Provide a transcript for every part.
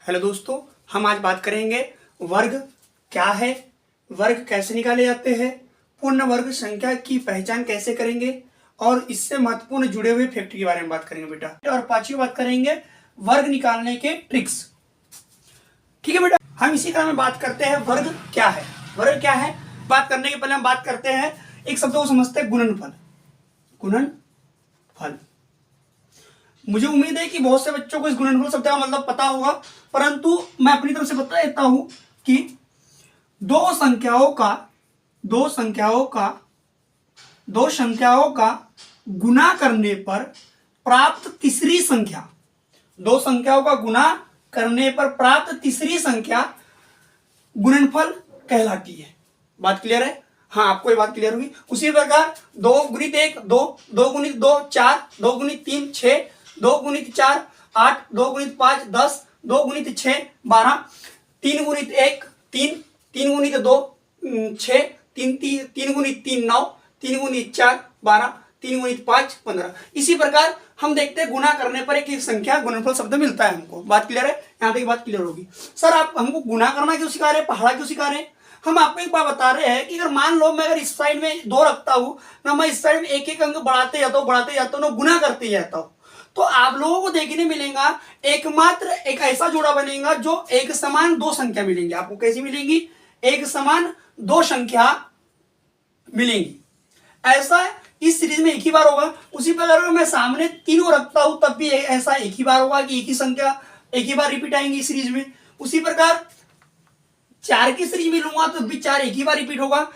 Hello दोस्तों, हम आज बात करेंगे वर्ग क्या है, वर्ग कैसे निकाले जाते हैं, पूर्ण वर्ग संख्या की पहचान कैसे करेंगे और इससे महत्वपूर्ण जुड़े हुए फैक्ट के बारे में बात करेंगे बेटा। और पांचवी बात करेंगे वर्ग निकालने के ट्रिक्स। ठीक है बेटा, हम इसी क्रम में बात करते हैं वर्ग क्या है। वर्ग क्या है बात करने के पहले हम बात करते हैं एक शब्द को समझते हैं गुणनफल। गुणनफल, मुझे उम्मीद है कि बहुत से बच्चों को इस गुणनफल शब्द का मतलब पता होगा, परंतु मैं अपनी तरफ से बता देता हूं कि दो संख्याओं का गुणा करने पर प्राप्त तीसरी संख्या, दो संख्याओं का गुणा करने पर प्राप्त तीसरी संख्या गुणनफल कहलाती है। बात क्लियर है? हाँ, आपको ये बात क्लियर हुई। उसी प्रकार 2 गुणित 1 2, 2 गुणित 2 4, 2 गुणित 3 6, 2 गुणित 4 8, 2 गुणित 5 10, 2 गुणित 6 12, 3 गुणित 1 3, 3 गुणित 2 6, 3 गुणित 3 9, 3 गुणित 4 12, 3 गुणित 5 15। इसी प्रकार हम देखते हैं गुणा करने पर एक संख्या गुणनफल शब्द मिलता है हमको। बात क्लियर है? यहाँ तक बात क्लियर होगी। सर आप हमको गुणा करना क्यों सिखा रहे हैं, पहाड़ा क्यों सिखा रहे हैं? हम आपको एक बात बता रहे हैं कि अगर मान लो मैं अगर इस साइड में 2 रखता हूं ना, मैं इस साइड में एक एक अंक बढ़ाते जाता हूं ना, गुना करते जाता हूं, तो आप लोगों को देखने मिलेगा एकमात्र एक ऐसा जोड़ा बनेगा जो एक समान दो संख्या मिलेंगी। आपको कैसी मिलेंगी? एक समान दो संख्या मिलेंगी। ऐसा इस सीरीज में एक ही बार होगा। उसी प्रकार अगर मैं सामने तीनों रखता हूं तब भी ऐसा एक ही बार होगा कि एक ही संख्या एक ही बार रिपीट आएंगी इस सीरीज में। उसी प्रकार 4 की सीरीज में लूंगा तो भी 4 एक ही बार रिपीट होगा।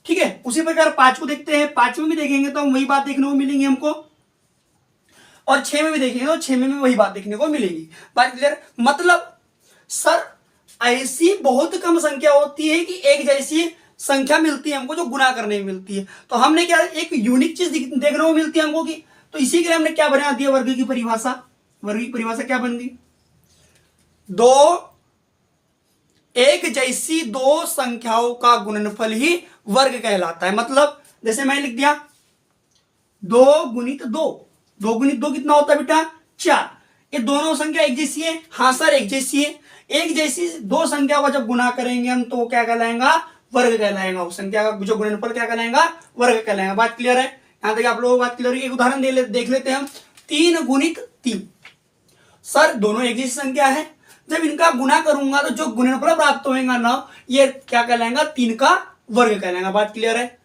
ठीक है, उसी प्रकार 5 को देखते हैं, 5 में भी देखेंगे तो वही बात देखने को मिलेंगी हमको, और 6 में भी देखेंगे तो 6 में भी वही बात देखने को मिलेगी। बात क्लियर? मतलब सर ऐसी बहुत कम संख्या होती है कि एक जैसी संख्या मिलती है हमको जो गुणा करने में मिलती है। तो हमने क्या एक यूनिक चीज देखने को मिलती है हमको की, तो इसी के लिए हमने क्या बना दिया वर्ग की परिभाषा। वर्ग की परिभाषा क्या बन गई? दो एक जैसी दो संख्याओं का गुणनफल ही वर्ग कहलाता है। मतलब जैसे मैं लिख दिया 2 गुणित 2, 2 गुणित 2 कितना होता है बेटा? 4। ये दोनों संख्या एक जैसी है? हाँ सर एक जैसी है। एक जैसी दो संख्या को जब गुणा करेंगे हम तो क्या कहलाएगा? वर्ग कहलाएगा। उस संख्या का जो गुणनफल क्या कहलाएगा? वर्ग कहलाएगा। बात क्लियर है? यहां तक आप लोगों को बात क्लियर है? एक उदाहरण देख लेते हैं हम। 3 गुणित 3, सर दोनों एक जैसी संख्या है, जब इनका गुणा करूंगा तो जो गुणनफल प्राप्त होगा ना, ये क्या कहलाएगा? 3 का वर्ग कहलाएगा। बात क्लियर है?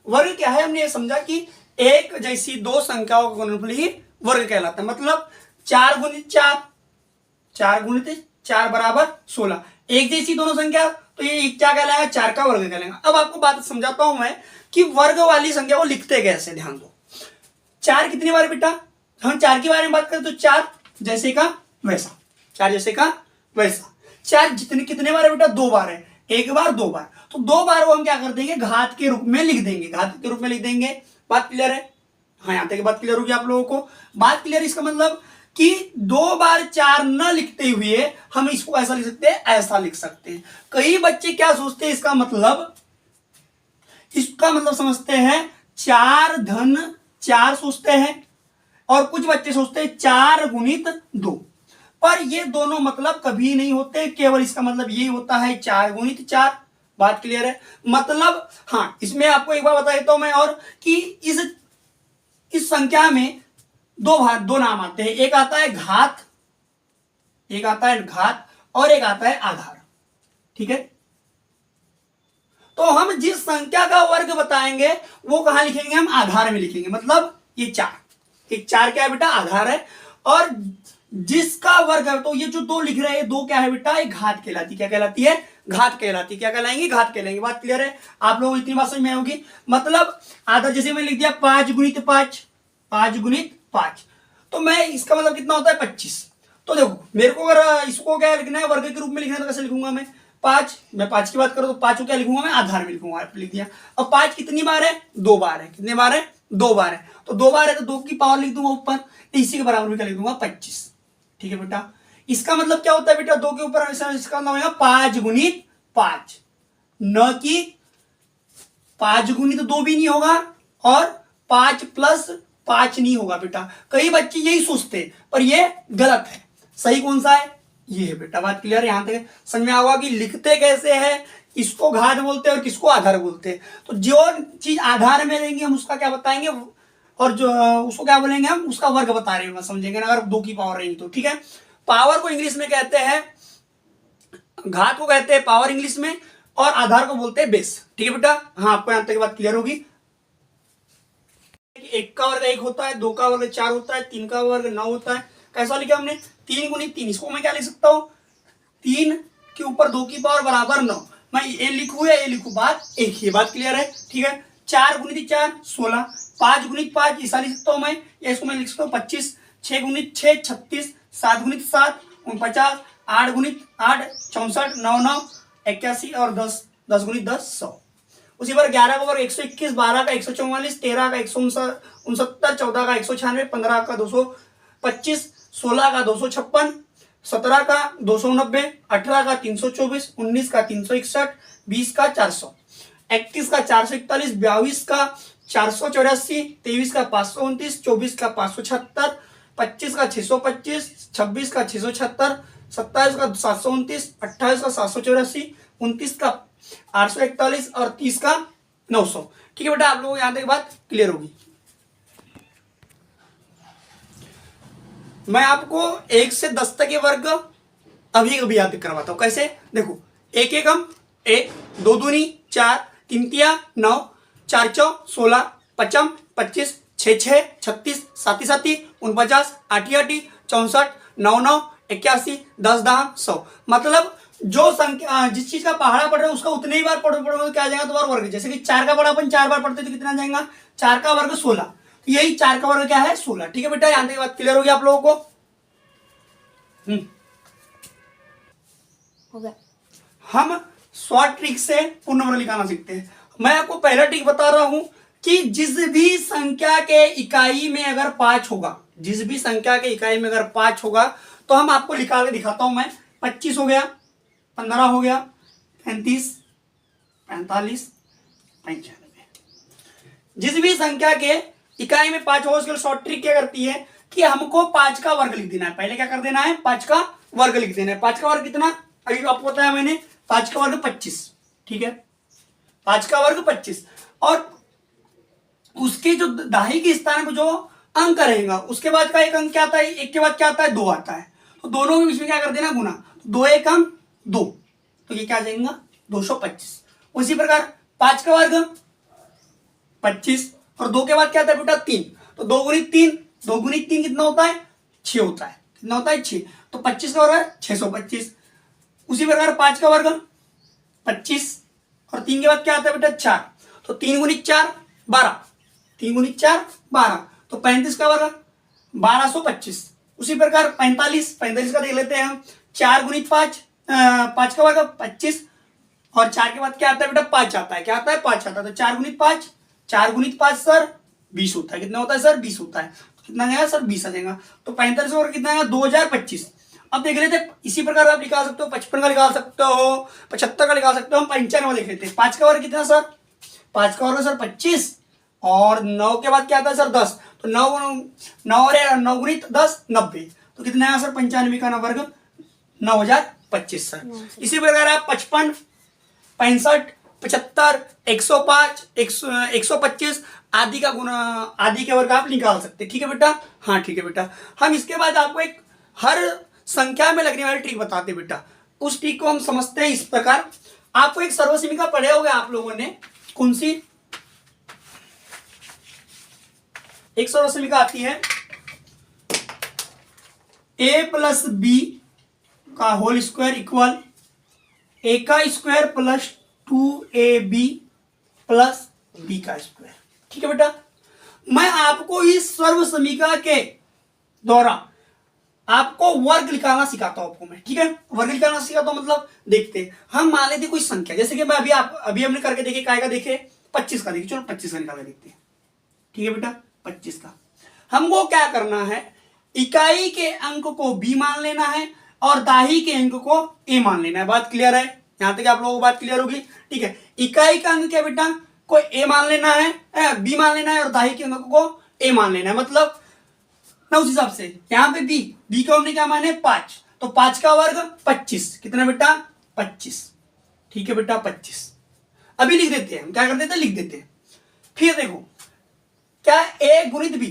वर्ग क्या है हमने ये समझा कि एक जैसी दो संख्याओं का गुणनफल ही वर्ग कहलाता है। मतलब 4 गुणित 4, 4 गुणित 4 बराबर 16। एक जैसी दोनों संख्या तो ये क्या कहलाएगा? 4 का वर्ग कहलाएगा। अब आपको बात समझाता हूं मैं कि वर्ग वाली संख्या को लिखते कैसे। ध्यान दो, 4 कितनी बार बेटा? हम 4 के बारे में बात करें तो 4 जैसे का वैसा, 4 जैसे का वैसा। 4 कितने बार है बेटा? 2 बार है। एक बार 2 बार, तो 2 बार को हम क्या कर देंगे? घात के रूप में लिख देंगे। घात के रूप में लिख देंगे। बात क्लियर है? हाँ, यहां तक बात क्लियर होगी आप लोगों को? बात क्लियर? इसका मतलब कि 2 बार 4 न लिखते हुए हम इसको ऐसा लिख सकते हैं, ऐसा लिख सकते हैं। कई बच्चे क्या सोचते हैं इसका मतलब समझते हैं 4 धन 4 सोचते हैं, और कुछ बच्चे सोचते हैं 4 गुणित 2, पर ये दोनों मतलब कभी नहीं होते। केवल इसका मतलब यही होता है 4 गुणित 4। बात क्लियर है? मतलब हाँ, इसमें आपको एक बार बता देता हूं मैं और कि इस संख्या में दो नाम आते हैं। एक आता है घात, और एक आता है आधार। ठीक है, तो हम जिस संख्या का वर्ग बताएंगे वो कहां लिखेंगे? हम आधार में लिखेंगे। मतलब ये 4 क्या है बेटा? आधार है। और जिसका वर्ग है, तो ये जो 2 लिख रहे हैं, 2 क्या है बेटा? ये घात कहलाती। क्या कहलाती है? घात कहलाती। क्या कहलाएंगी? घात कहलाएंगे। बात क्लियर है? आप लोगों को इतनी बात समझ में होगी। मतलब आधा, जैसे मैं लिख दिया 5 गुणित 5, 5 गुणित 5, तो मैं इसका मतलब कितना होता है? 25। तो देखो मेरे को अगर इसको क्या लिखना है, वर्ग के रूप में लिखना है, तो कैसे लिखूंगा मैं? 5, मैं 5 की बात करूं तो 5 को क्या लिखूंगा मैं? आधार में लिखूंगा। लिख दिया। अब 5 कितनी बार है? 2 बार है। कितने बार है? 2 बार है। तो 2 बार है तो 2 की पावर लिख दूंगा ऊपर, तो इसी के बराबर में क्या लिख दूंगा? 25। ठीक है बेटा, इसका मतलब क्या होता है बेटा? 2 के ऊपर इसका मतलब होगा 5 गुणित 5, न कि 5 गुणित 2 भी नहीं होगा, और 5 प्लस 5 नहीं होगा बेटा। कई बच्चे यही सोचते पर ये गलत है। सही कौन सा है? ये है बेटा। बात क्लियर है? यहां तक समझ में आएगा कि लिखते कैसे हैं, किसको घात बोलते हैं और किसको आधार बोलते हैं। तो जो चीज आधार में लेंगे हम उसका क्या बताएंगे, और जो उसको क्या बोलेंगे हम, उसका वर्ग बता रहे हैं, समझेंगे ना, अगर 2 की पावर रहेगी तो। ठीक है, पावर को इंग्लिश में कहते हैं, घात को कहते हैं पावर इंग्लिश में, और आधार को बोलते हैं बेस। ठीक है बेटा? हाँ, आपको यहां तक बात क्लियर होगी। 1 का वर्ग 1 होता है, 2 का वर्ग 4 होता है, 3 का वर्ग 9 होता है। कैसा लिखा हमने? 3 गुणित 3। इसको मैं क्या लिख सकता हूं? 3 के ऊपर 2 की पावर बराबर 9। मैं ये लिखूं या ये लिखूं, बात एक ही। बात क्लियर है? ठीक है। 4 गुणित 4 16, 5 गुणित 5 ऐसा लिख सकता हूं मैं, या इसको मैं लिख सकता हूं 25, 6 गुणित 6 36, 7 गुणित 7 49, 8 गुणित 8 64, 9 9 81 और 10 10 गुणित 10 100। उसी पर 11 का वर्ग 121, 12 का 144, 13 का 169, 14 का 196, 15 का 225, 16 का 256, 17 का 290, 18 का 324, 19 का 361, 20 का 400, 21 का 441, 22 का 484, 23 का 529, 24 का 576, 25 का 625, 26 का 676, 27 का 729, 28 का 784, 29 का 841 और 30 का 900। ठीक है बेटा, आप लोगों को यहां तक बात क्लियर होगी। मैं आपको 1 से 10 तक के वर्ग अभी अभी याद करवाता हूं। कैसे? देखो, 1 एकम 1, 2 दूनी 4, 3 तिया 9, 4 चौ 16, 5 25, 6 6 36, 7 7 49, 8 8 64, 9 9 81, 10 10 100। मतलब जो संख्या जिस चीज का पहाड़ा पढ़ रहे हो उसका उतने ही बार पढ़ोगे तो क्या आ जाएगा तुम्हारा वर्ग। जैसे कि 4 का पढ़ा अपन 4 बार पढ़ते तो कितना आ जाएगा? 4 का वर्ग 16। तो यही 4 का वर्ग क्या है? 16। ठीक है बेटा, यहां तक बात क्लियर होगी आप लोगों को? हो गया। हम शॉर्ट ट्रिक से पूर्ण वर्ग निकालना सीखते हैं। मैं आपको पहला ट्रिक बता रहा हूं कि जिस भी संख्या के इकाई में अगर 5 होगा, जिस भी संख्या के इकाई में अगर 5 होगा तो हम आपको निकाल के दिखाता हूं मैं। 25 हो गया, 15 हो गया, 35, 45, 95। जिस भी संख्या के इकाई में 5 होगा उसके शॉर्ट ट्रिक क्या करती है कि हमको 5 का वर्ग लिख देना है। पहले क्या कर देना है? 5 का वर्ग लिख देना है। 5 का वर्ग कितना? अभी आपको बताया मैंने, 5 का वर्ग 25। ठीक है, 5 का वर्ग 25, और उसके जो दाही के स्थान पर जो अंक रहेगा उसके बाद का एक अंक क्या आता है? 1 के बाद क्या आता है? 2 आता है। तो दोनों के बीच में क्या कर देना? गुना। 2 एकम 2, तो ये क्या आ जाएगा? 225। उसी प्रकार 5 का वर्ग 25, और 2 के बाद क्या आता है बेटा? 3। तो 2 गुणित 3, 2 गुणित 3 कितना होता है? 6 होता है। कितना होता है? 6। तो 25 का वर्ग है 625। उसी प्रकार 5 का वर्ग 25, और 3 के बाद क्या आता है बेटा? 4। तो 3 गुणित 4 12, 3 गुणित 4 12, तो 35 का वर्ग 1225। उसी प्रकार 45 का देख लेते हैं हम। 4 गुणित 5, 5 का वर्ग 25, और 4 के बाद क्या आता है बेटा? 5 आता है। क्या आता है? 5 आता है। तो 4 गुणित 5, 4 गुणित 5 सर 20 होता है। कितना होता है सर? 20 होता है। तो कितना जाएगा सर? 20 आ जाएगा। तो 45 का वर्ग कितना आएगा? 2025। अब देख लेते हैं, इसी प्रकार आप निकाल सकते हो, 55 का निकाल सकते हो, 75 का निकाल सकते हो। हम 95 देख लेते हैं। 5 का वर्ग कितना सर? 5 का वर्ग सर 25, और 9 के बाद क्या आता है सर? 10। तो 9 गुणित 10 90। तो कितना है सर? 95 का वर्ग 9025 सर। इसी प्रकार आप 55, 65, 75, 105, 125 आदि का गुना, आदि के वर्ग आप निकाल सकते हैं। ठीक है बेटा? हाँ ठीक है बेटा। हम इसके बाद आपको एक हर संख्या में लगने वाली ट्रिक बताते हैं बेटा। उस ट्रिक को हम समझते हैं इस प्रकार। आपको एक सर्वसीमिका पढ़े होंगे आप लोगों ने, कौन सी? एक सर्वसीमिका आती है a प्लस बी का होल स्क्वायर इक्वल a का square plus 2ab plus b का स्क्वायर। ठीक है बेटा? मैं आपको इस सर्वसमीका के द्वारा आपको वर्ग निकालना सिखाता हूं आपको मैं। ठीक है? वर्ग निकालना सिखाता हूं मतलब देखते हैं, हम मान लेते कोई संख्या, जैसे कि मैं अभी हमने करके देखे, काय का देखे? 25 का देखे। चलो 25 का निकाल के देखते हैं। ठीक है बेटा? 25 का हमको क्या करना है? इकाई के अंक को b मान लेना है और दाही के अंक को a मान लेना है। बात क्लियर है? यहां तक आप लोगों को बात क्लियर होगी? ठीक है, इकाई का अंक क्या बेटा? को a मान लेना है, b मान लेना है, और दाही के अंक को ए मान लेना है, मतलब ना उस हिसाब से यहाँ पे बी का हमने क्या माने 5, तो 5 का वर्ग 25, कितना बेटा 25, ठीक है बेटा 25। अभी लिख देते हैं, हम क्या कर देते हैं लिख देते हैं। फिर देखो क्या ए गुणित बी,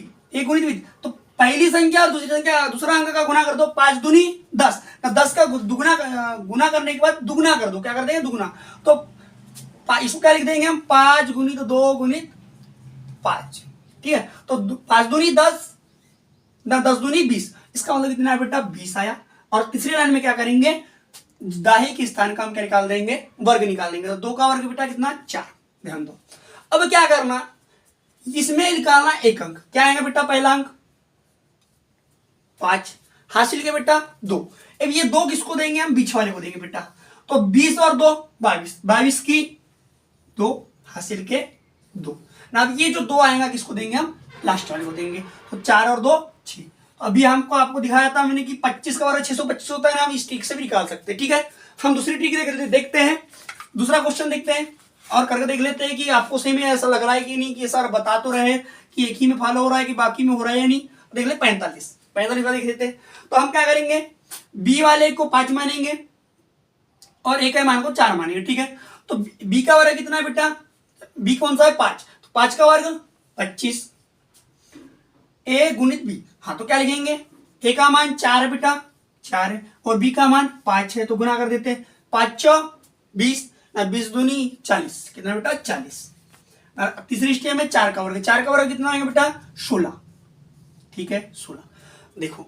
तो पहली संख्या और दूसरी संख्या दूसरा अंक का गुना कर दो, 5 दूनी 10, 10 का गुना करने के बाद दुगना कर दो, क्या कर देंगे दुगना, तो इसको क्या लिख देंगे हम 5 गुणित 2 गुणित 5, ठीक है, तो 5 दूनी 10, 10 दूनी 20, इसका मतलब कितना है बेटा 20 आया। और तीसरी लाइन में क्या करेंगे, दाहिने के स्थान का हम क्या निकाल देंगे, वर्ग निकाल देंगे, तो 2 का वर्ग बेटा कितना 4, ध्यान दो। अब क्या करना, इसमें निकालना एक अंक, क्या आएगा बेटा पहला अंक 5, हासिल के बेटा 2, अब ये 2 किसको देंगे हम, बीच वाले को देंगे बेटा, तो 20 और 2 22, 22 की 2 हासिल के 2, ना अब ये जो 2 आएगा किसको देंगे हम, लास्ट वाले को देंगे, तो 4 और 2 6। अभी हमको आपको दिखाया था मैंने कि 25 का वर्ग 625 होता है ना, हम इस ट्रिक से भी निकाल सकते हैं, ठीक है। हम दूसरी ट्रिक देखते हैं, दूसरा क्वेश्चन देखते हैं और करके देख लेते हैं कि आपको सही में ऐसा लग रहा है कि नहीं, कि सर बता तो रहे हैं कि एक ही में फॉलो हो रहा है कि बाकी में हो रहा है या नहीं। देख ले 45 का देख लेते हैं। तो हम क्या करेंगे, बी वाले को 5 मानेंगे और ए का मान को 4 मानेंगे, ठीक है। तो बी का वर्ग कितना है बेटा, बी कौन सा है 5, तो 5 का वर्ग 25, ए गुणित बी, हाँ तो क्या लिखेंगे, ए का मान 4 है बेटा 4 है, और बी का मान 5 है, तो गुना कर देते हैं, 5 चौ 20, 20 दूनी 40, कितना बेटा 40। तीसरी स्टेप में 4 का वर्ग, 4 का वर्ग कितना आएगा बेटा 16, ठीक है 16। देखो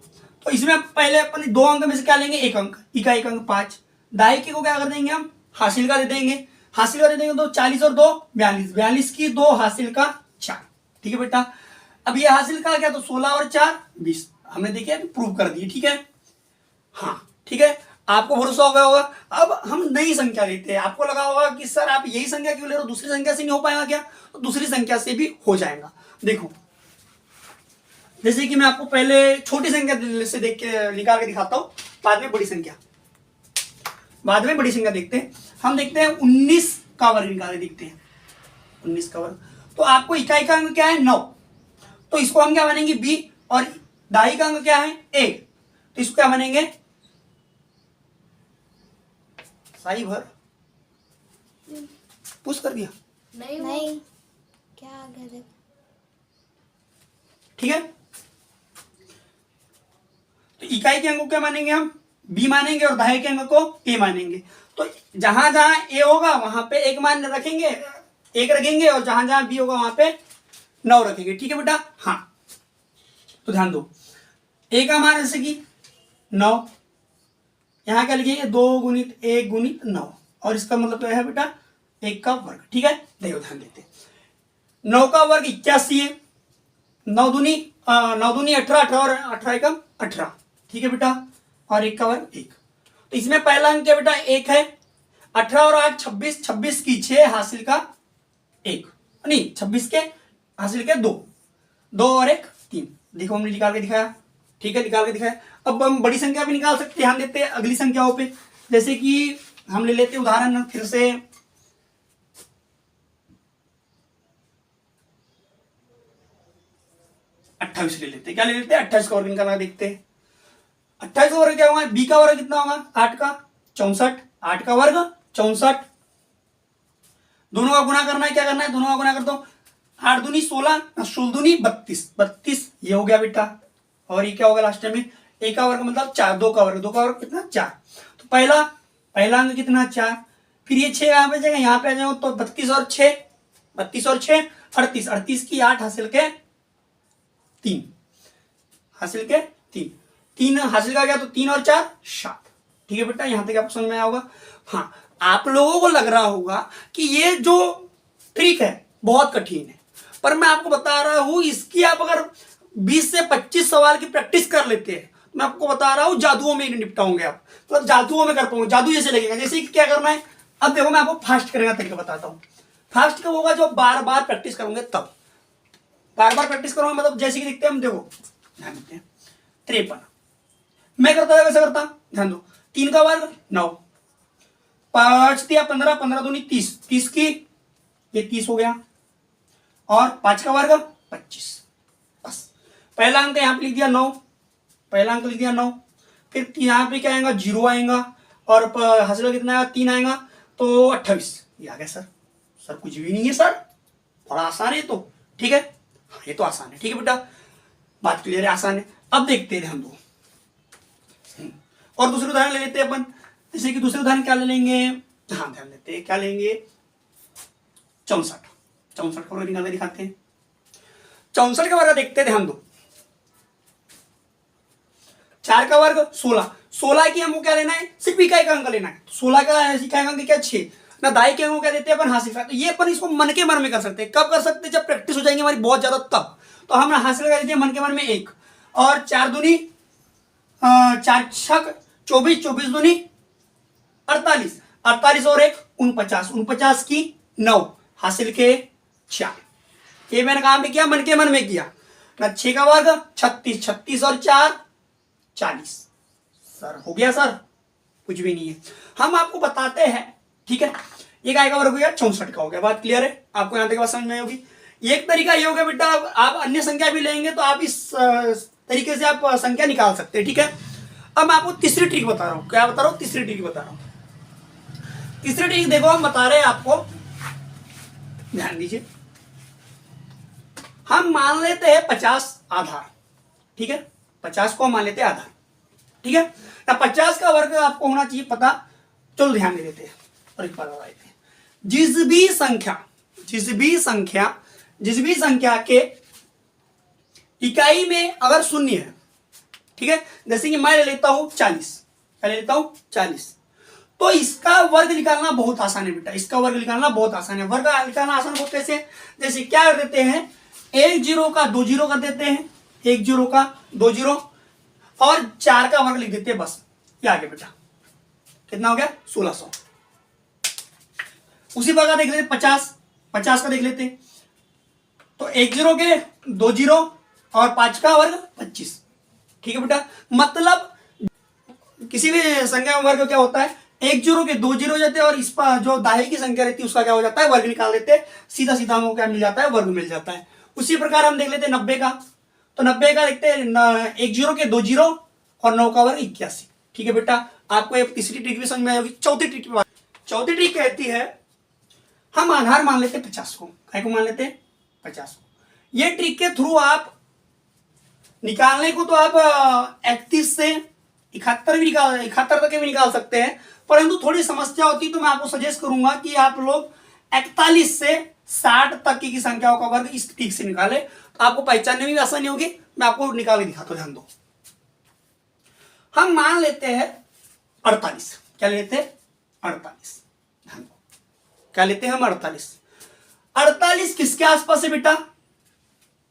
तो इसमें पहले अपन 2 अंक में से क्या लेंगे, एक अंक, ई का एक अंक 5, दाई के को क्या कर देंगे हम, हासिल का दे देंगे, हासिल का दे देंगे तो 40 और 2 42, 42 की 2 हासिल का 4, ठीक है बेटा। अब ये हासिल का क्या, तो 16 और 4 20, हमने देखिए प्रूव कर दिए, ठीक है। हाँ ठीक है, आपको भरोसा हो गया होगा। अब हम नई संख्या लेते हैं, आपको लगा होगा कि सर आप यही संख्या क्यों ले रहे हो, दूसरी संख्या से नहीं हो पाएगा क्या, तो दूसरी संख्या से भी हो जाएगा। देखो जैसे कि मैं आपको पहले छोटी संख्या से देख के निकाल के दिखाता हूं, बाद में बड़ी संख्या देखते हैं। हम देखते हैं 19 का वर्ग निकाल के देखते हैं, 19 का वर्ग, तो आपको इकाई का अंक क्या है 9, तो इसको हम क्या मानेंगे बी, और दाई का अंक क्या है 1, तो इसको क्या मानेंगे साई भर, पुश कर दिया नहीं क्या आ गया, ठीक है। तो इकाई के अंक को क्या मानेंगे हम बी मानेंगे, और दाई के अंक को ए मानेंगे, तो जहां जहां ए होगा वहां पे एक मान रखेंगे, एक रखेंगे, और जहां जहां बी होगा वहां पे 9 रखेंगे, ठीक है बेटा। हाँ तो ध्यान दो, ए का मान जैसे कि 9, यहां क्या लिखेंगे 2 गुणित 1 गुणित 9, और इसका मतलब क्या है बेटा 1 का वर्ग, ठीक है। देखो ध्यान देते, 9 का वर्ग 81 है, 9 दूनी 18, 18 और 18 का 18, ठीक है बेटा, और 1 का वर्ग 1, तो इसमें पहला अंक क्या बेटा 1 है, 18 और 8 26, 26 की 6 हासिल का 1, नहीं 26 के हासिल के 2, 2 और 1 3, देखो हमने निकाल के दिखाया, ठीक है निकाल के दिखाया। अब हम बड़ी संख्या भी निकाल सकते हैं, ध्यान देते हैं अगली संख्याओं पे, जैसे कि हम ले लेते हैं उदाहरण फिर से 28 ले लेते हैं, क्या ले लेते हैं 28 का वर्ग निकालना देखते हैं। 28 का वर्ग क्या होगा, बी का वर्ग कितना होगा 8 का 64, 8 का वर्ग 64, दोनों का गुना करना है, क्या करना है दोनों का गुना कर दो, 8 दूनी 16, 16 दूनी 32, 32 ये हो गया बेटा, और ये क्या होगा लास्ट में ए का वर्ग मतलब 4, 2 का वर्ग कितना 4, तो पहला अंक कितना 4, फिर ये 6 यहाँ पे जाएगा, यहाँ पे आ जाओ तो 32 और 6 38, 38 की 8 हासिल के 3, हासिल के 3 हासिल का गया, तो 3 और 4 7, ठीक है बेटा, यहां तक आपको समझ में आया होगा। हाँ आप लोगों को लग रहा होगा कि ये जो ट्रिक है बहुत कठिन है, पर मैं आपको बता रहा हूं इसकी आप अगर 20 से 25 सवाल की प्रैक्टिस कर लेते हैं, मैं आपको बता रहा हूं जादुओं में निपटाओगे आप, मतलब जादुओं में कर पाओगे, जादू जैसे लगेगा। जैसे कि क्या करना है, अब देखो मैं आपको फास्ट करने का तरीका बताता हूँ। फास्ट कब होगा, जो बार बार प्रैक्टिस करोगे तब, बार बार प्रैक्टिस करोगे मतलब जैसे कि देखते हैं हम, देखो ध्यान देते हैं 53 मैं करता है वैसे करता, ध्यान दो, 3 का वर्ग 9, 5 दिया 15, 15 दूनी 30, 30 की ये 30 हो गया, और 5 का वर्ग 25, पहला अंक यहाँ पे लिख दिया 9, पहला अंक लिख दिया 9, फिर यहाँ पे क्या आएगा 0 आएगा और हासिल कितना आएगा 3 आएगा तो 28। ये आ गया सर। सर कुछ भी नहीं है सर, बड़ा आसान है तो। ठीक है, ये तो आसान है। ठीक है बेटा, बात क्लियर है, आसान है। अब देखते हैं, ध्यान दो और दूसरे उदाहरण ले लेते हैं अपन। जैसे कि दूसरे उदाहरण क्या ले लेंगे, हाँ ध्यान देते हैं, क्या लेंगे 64 का वर्ग निकाल के दिखाते हैं। 64 का वर्ग देखते हैं, ध्यान दो। 4 का वर्ग 16 की हमको क्या लेना है, सिर्फ इकाई का अंक लेना है। 16 का इकाई का अंक क्या 6 ना, दाई के अंक क्या देते हैं अपन हासिल का। तो ये अपन इसको मन के मन में कर सकते हैं। कब कर सकते हैं, जब प्रैक्टिस हो जाएंगे हमारी बहुत ज्यादा तब। तो हम हासिल कर देते हैं मन के मन में 1 और 4 दूनी 4 छक 24, 24 दूनी 48, 48 और 1 49, 49 की 9 हासिल के 4। ये मैंने कहा पे किया, मन के मन में किया ना। 6 का वर्ग 36, 36 और 4 40। सर हो गया सर, कुछ भी नहीं है, हम आपको बताते हैं। ठीक है, ये काय का वर्ग हो गया 64 का हो गया। बात क्लियर है आपको, यहां तक बात समझ में होगी। एक तरीका ये हो गया बेटा, आप अन्य संख्या भी लेंगे तो आप इस तरीके से आप संख्या निकाल सकते हैं। ठीक है, अब मैं आपको तीसरी ट्रिक बता रहा हूं। क्या बता रहा हूं, तीसरी ट्रिक बता रहा हूं। तीसरी ट्रिक देखो, हम बता रहे हैं आपको, ध्यान दीजिए। हम मान लेते हैं 50 आधार। ठीक है, 50 को हम मान लेते हैं आधार। ठीक है ना, 50 का वर्ग आपको होना चाहिए पता। चलो ध्यान दे देते हैं और एक बार बताते हैं। जिस भी संख्या के इकाई में अगर शून्य है, ठीक है, जैसे कि मैं ले लेता हूं 40, क्या ले लेता हूं 40, तो इसका वर्ग निकालना बहुत आसान है बेटा। इसका वर्ग निकालना बहुत आसान है। वर्ग निकालना आसान हो कैसे, जैसे क्या कर देते हैं, 1 0 का 2 0 कर देते हैं, 1 0 का 2 0 और 4 का वर्ग लिख देते हैं, बस। ये आ गया बेटा, कितना हो गया 1600। उसी प्रकार देख लेते 50 का देख लेते, तो 1 0 के 2 0 और 5 का वर्ग 25। ठीक है बेटा, मतलब किसी भी संख्या का वर्ग क्या होता है, 1 0 के 2 0 जाते हैं और इस पर जो दाहिने की संख्या रहती है उसका क्या हो जाता है, वर्ग निकाल देते हैं। सीधा सीधा हमको क्या मिल जाता है, वर्ग मिल जाता है। उसी प्रकार हम देख लेते हैं 90 का, तो 90 का देखते हैं 1 0 के 2 0 और 9 का वर्ग 81। ठीक है बेटा, आपको एक तीसरी ट्रिक भी समझ में आएगी। चौथी ट्रिक कहती है, हम आधार मान लेते 50 को। काय को मान लेते 50 को। ये ट्रिक के थ्रू आप निकालने को तो आप 31 से 71 तक भी निकाल सकते हैं, परंतु थोड़ी समस्या होती तो मैं आपको सजेस्ट करूंगा कि आप लोग 41 से 60 तक की संख्याओं का वर्ग इस ट्रिक से निकाले, तो आपको पहचानने में भी आसानी होगी। मैं आपको निकाल के दिखाता हूं, ध्यान दो। हम मान लेते हैं 48, क्या लेते हैं 48, ध्यान दो, क्या लेते हैं हम 48 किसके आसपास है बेटा,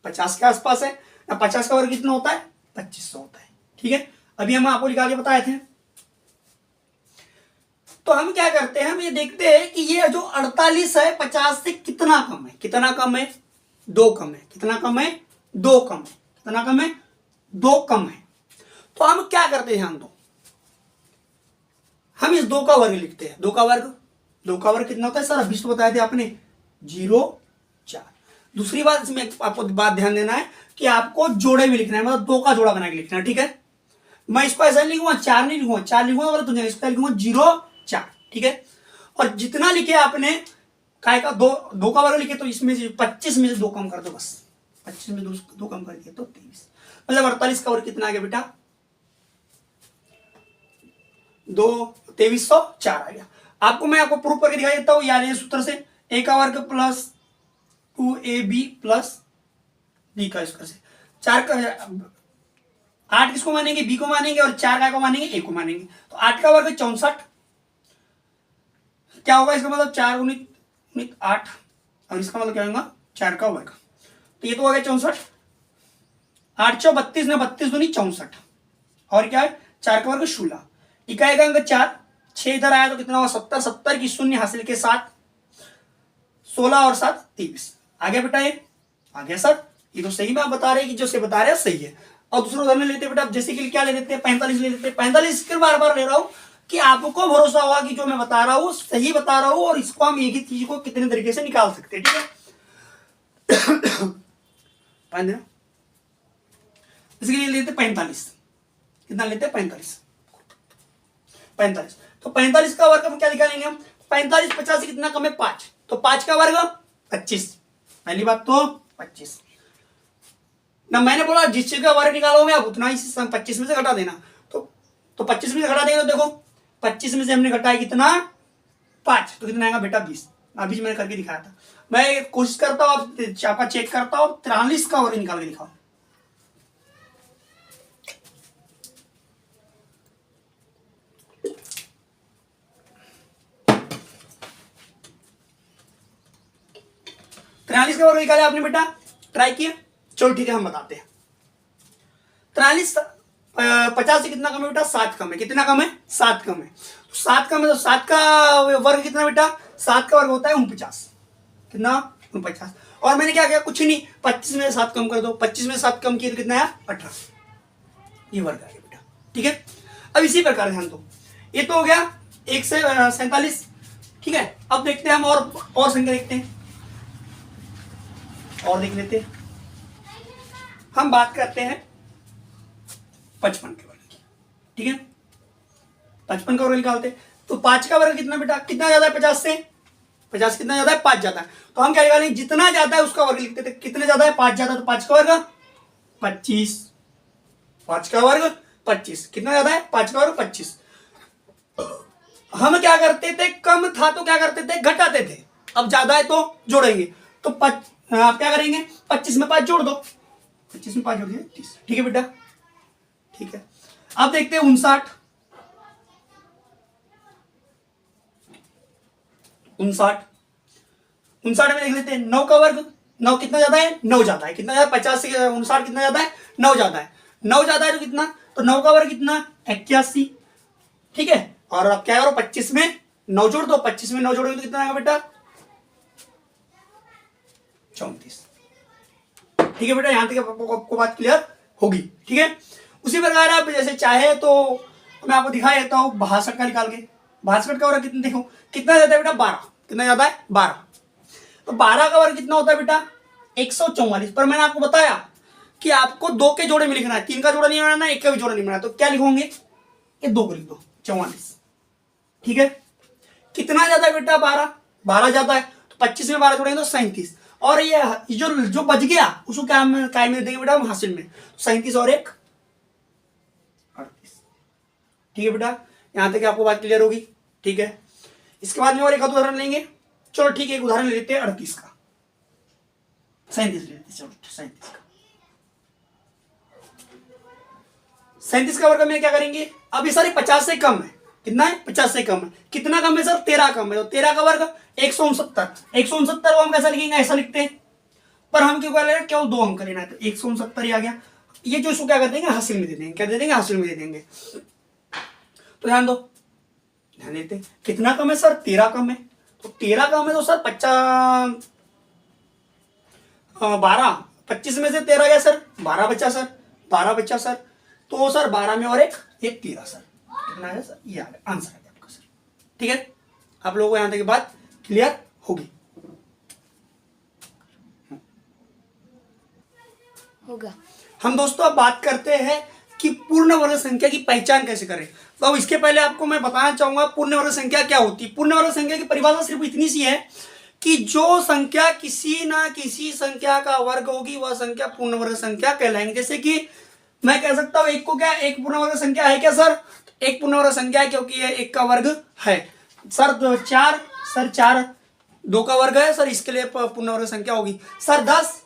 50 के आसपास है ना। 50 का वर्ग कितना होता है, 2500 होता है। ठीक है, अभी हम आपको निकाल के बताए थे। तो हम क्या करते हैं, हम ये देखते हैं कि ये जो 48 है 50 से कितना कम है, कितना कम है, 2 कम है, कितना कम है, 2 कम है, कितना कम है, 2 कम है। तो हम क्या करते हैं, ध्यान दो, हम इस 2 का वर्ग लिखते हैं। 2 का वर्ग कितना होता है सर, अभी तो बताए थे आपने 0 4। दूसरी बात इसमें आपको बात ध्यान देना है कि आपको जोड़े भी लिखना है, मतलब 2 का जोड़ा बना के लिखना है। ठीक है, मैं इसको ऐसा लिखूंगा 4 नहीं लिखूंगा, 4 लिखूंगा बोले तो इसका लिखूंगा 0 4। ठीक है, और जितना लिखे आपने काय का 2 का वर्ग लिखे, तो इसमें से 25 में से 2 कम कर दो, बस 25 में 2 कम कर दिया तो 23। मतलब 48 का वर्ग कितना आ गया बेटा, 2304 आ गया। आपको मैं आपको प्रूफ करके दिखाई देता हूं, याद है सूत्र से, a का वर्ग प्लस 2ab प्लस b का स्क्वायर से 4 का 8 किसको मानेंगे, b को मानेंगे, और 4 का को मानेंगे, a को मानेंगे। तो 8 का वर्ग 64, क्या होगा इसका मतलब 4 गुणित 8, और इसका मतलब क्या होगा 4 का वर्ग। तो ये तो हो गया 64, 8 चौ 32 ना, 32 दूनी 64, और क्या है 4 का वर्ग 16, इकाई का अंक 4, 6 इधर आया तो कितना होगा 70, 70 की शून्य हासिल के 7, 16 और 7 23 आ गया बेटा। ये आ गया सर, ये तो सही में आप बता रहे हैं कि जो से बता रहे हैं सही है। और दूसरा उदाहरण लेते हैं बेटा, जैसे कि क्या ले लेते हैं 45 ले लेते हैं। 45 के बार बार ले रहा हूं कि आपको भरोसा होगा कि जो मैं बता रहा हूं सही बता रहा हूं, और इसको हम एक ही चीज को कितने तरीके से निकाल सकते हैं। ठीक है इसके लिए लेते 45। कितना लेते हैं 45। 45 तो 45 का वर्ग हम क्या निकालेंगे हम, 45 50 से कितना कम है 5, तो 5 का वर्ग 25। पहली बात तो 25 ना, मैंने बोला जिस चीज का वर्ग निकालोगे आप उतना ही 25 में से घटा देना। तो 25 में से घटा देंगे तो देखो 25 में से हमने घटाया कितना 5, तो कितना आएगा बेटा 20। अभी मैंने करके दिखाया था। मैं कोशिश करता हूँ आपका चेक करता हूँ 43 का वर्ग निकाल के दिखाओ। त्रियालीस का वर्ग निकाले आपने बेटा, ट्राई किया, चलो ठीक है हम बताते हैं। 43 50 से कितना कम है बेटा 7 कम है। कितना कम है 7 कम है। तो 7 कम है तो 7 का वर्ग कितना बेटा, 7 का वर्ग होता है 49। कितना 49। और मैंने क्या किया, कुछ नहीं, 25 में 7 कम कर दो, 25 में 7 कम किए तो कितना है 18। ये वर्ग आ गया बेटा, ठीक है। अब इसी प्रकार ध्यान दो, ये तो हो गया 1 से 47, ठीक है। अब देखते हैं हम और संख्या देखते हैं, और देख लेते हैं। हम बात करते हैं 55 के वर्ग की, ठीक है। 55 का वर्ग निकालते हैं तो 5 का वर्ग कितना बेटा, कितना ज्यादा है 50 से, 50 कितना ज्यादा है 5 ज्यादा है। तो हम क्या निकालेंगे, जितना ज्यादा है उसका वर्ग लिखते थे। कितने ज्यादा है 5 ज्यादा, तो 5 का वर्ग 25। 5 का वर्ग 25, कितना ज्यादा है 5 का वर्ग 25। हम क्या करते थे, कम था तो क्या करते थे घटाते थे, अब ज्यादा है तो जोड़ेंगे। तो आप क्या करेंगे 25 में 5 जोड़ दो, 25 में 5 जोड़ दिए 30, ठीक है बेटा, ठीक है। अब देखते हैं 59 में देख लेते हैं 9 का वर्ग। 9 कितना ज्यादा है 9 ज्यादा है। कितना ज्यादा 50 से 59 कितना ज्यादा है 9 ज्यादा है। 9 ज्यादा है तो कितना, तो 9 का वर्ग कितना 81, ठीक है। और अब क्या करो 25 में 9 जोड़ दो, 25 में 9 जोड़ोगे तो कितना आएगा बेटा 34, ठीक है बेटा। यहां तक आपको बात क्लियर होगी, ठीक है। उसी प्रकार आप जैसे चाहे तो मैं आपको दिखा देता हूं 62 का निकाल के। 62 का वर्ग कितना, देखो कितना ज्यादा है बेटा 12, कितना ज्यादा है 12। तो 12 का वर्ग कितना होता है बेटा 144। पर मैंने आपको बताया कि आपको 2 के जोड़े में लिखना है, 3 का जोड़ा नहीं बनाना, 1 का भी जोड़ा नहीं बनाना। तो क्या लिखोगे, ये 2 को लिख दो 44, ठीक है। कितना ज्यादा है बेटा 12 ज्यादा है, तो 25 में 12 जोड़ेंगे तो 37। और ये जो बच गया उसको क्या में देंगे बेटा हम हासिल में, 37 और 1 38, ठीक है बेटा। यहां तक आपको बात क्लियर होगी, ठीक है। इसके बाद में और एक उदाहरण लेंगे, चलो ठीक है। एक उदाहरण ले लेते हैं 38 का, 37 ले लेते हैं, चलो 37 का। 37 का वर्ग में क्या करेंगे, अब ये सारे 50 से कम है। कितना है 50 से कम है। कितना कम है सर 13 कम है। तो 13 का वर्ग 169 को हम कैसा लिखेंगे, ऐसा लिखते हैं। पर हम क्यों कर ले रहे हैं, केवल 2 अंक लेना है तो 169 ही आ गया। ये जो इसको क्या कर देंगे हासिल में दे देंगे, क्या दे देंगे हासिल में दे देंगे। तो ध्यान दो, ध्यान देते हैं कितना कम है सर 13 कम है। तो 13 कम है तो सर 12 25 में से 13 गया सर 12 बचा सर, 12 बचा सर। तो सर 12 में और एक 13 सर, कितना है सर, ये आ गया आंसर आ गया आपका सर, ठीक है। आप लोगों को यहां तक की बात क्लियर होगी, होगा। हम दोस्तों अब बात करते हैं कि पूर्ण वर्ग संख्या की पहचान कैसे करें। तो अब इसके पहले आपको मैं बताना चाहूंगा पूर्ण वर्ग संख्या क्या होती है। पूर्ण वर्ग संख्या की परिभाषा सिर्फ इतनी सी है कि जो संख्या किसी ना किसी संख्या का वर्ग होगी वह संख्या पूर्ण वर्ग संख्या कहलाएंगे। जैसे कि मैं कह सकता हूं एक को क्या, एक पूर्ण वर्ग संख्या है क्या सर, एक पूर्ण वर्ग संख्या है क्योंकि यह एक का वर्ग है। सर 4, सर 4 2 का वर्ग है सर, इसके लिए पूर्ण वर्ग संख्या होगी। सर 10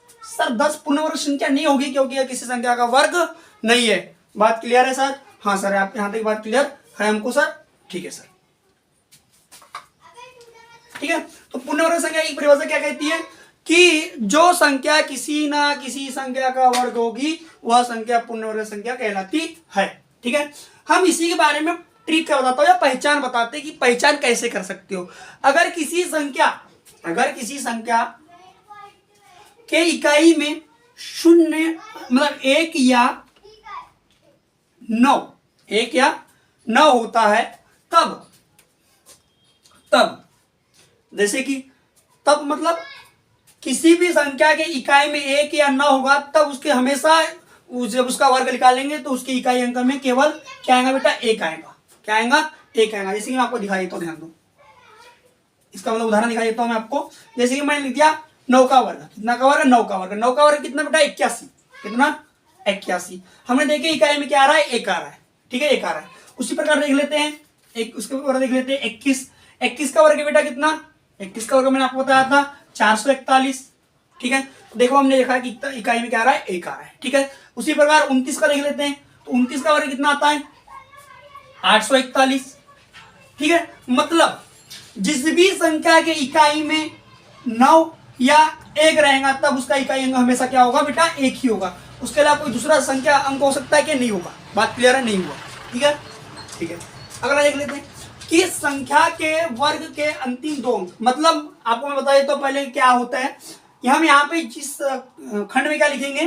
पूर्ण वर्ग संख्या नहीं होगी क्योंकि यह किसी संख्या का वर्ग नहीं है। बात क्लियर है सर, हाँ सर आप यहां तक बात क्लियर है हमको सर, ठीक है सर, ठीक है। तो पूर्ण वर्ग संख्या की परिभाषा क्या कहती है कि जो संख्या किसी ना किसी संख्या का वर्ग होगी वह संख्या पूर्ण वर्ग संख्या कहलाती है, ठीक है। हम इसी के बारे में ट्रिक क्या बताता हूं या पहचान बताते हैं कि पहचान कैसे कर सकते हो। अगर किसी संख्या के इकाई में 0 मतलब 1 या 9 होता है तब जैसे कि तब मतलब किसी भी संख्या के इकाई में 1 या 9 होगा तब उसके हमेशा जब उसका वर्ग निकालेंगे तो उसके इकाई अंक में केवल क्या आएगा बेटा, एक आएगा। क्या आएगा, एक आएगा। जैसे कि मैं आपको दिखा देता हूँ, ध्यान दो, इसका मतलब उदाहरण दिखा देता हूँ मैं आपको। जैसे कि मैंने लिख दिया 9 का वर्ग, कितना का वर्ग, 9 का वर्ग। 9 का वर्ग कितना बेटा, 81। कितना, 81। हमने देखे इकाई में क्या आ रहा है, एक आ रहा है, ठीक है, एक आ रहा है। उसी प्रकार देख लेते हैं एक, उसके ऊपर देख लेते हैं 21। 21 का वर्ग बेटा कितना, 21 का वर्ग मैंने आपको बताया था 441, ठीक है। देखो हमने देखा कि इकाई में क्या आ रहा है, एक आ रहा है, ठीक है। उसी प्रकार 29 का देख लेते हैं, तो 29 का वर्ग कितना आता है, 841, ठीक है। मतलब जिस भी संख्या के इकाई में 9 या 1 रहेगा तब उसका इकाई अंक हमेशा क्या होगा बेटा, एक ही होगा। उसके अलावा कोई दूसरा संख्या अंक हो सकता है कि नहीं होगा। बात क्लियर है, नहीं हुआ, ठीक है, ठीक है। अगला देख लेते हैं कि संख्या के वर्ग के अंतिम 2 अंक, मतलब आपको मैं बता देता हूं पहले क्या होता है। हम यहाँ पे जिस खंड में क्या लिखेंगे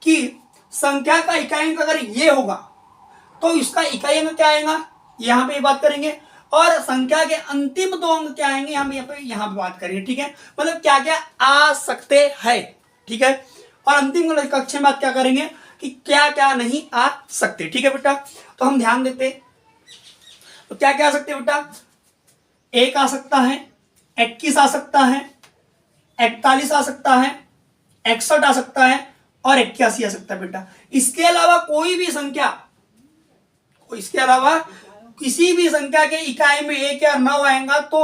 कि संख्या का इकाई अंक अगर ये होगा तो इसका इकाई अंक क्या आएगा, यहाँ पे बात करेंगे। और संख्या के अंतिम 2 अंक क्या आएंगे, हम यहाँ पे बात करेंगे, ठीक है। मतलब क्या क्या आ सकते हैं, ठीक है। और अंतिम कक्षा में बात क्या करेंगे कि क्या क्या नहीं आ सकते, ठीक है बेटा। तो हम ध्यान देते, तो क्या क्या आ सकते हैं बेटा, 1 आ सकता है, 21 आ सकता है, 41 आ सकता है, 61 आ सकता है और 81 आ सकता है बेटा। इसके अलावा कोई भी संख्या, इसके अलावा किसी भी संख्या के इकाई में 1 या 9 आएगा तो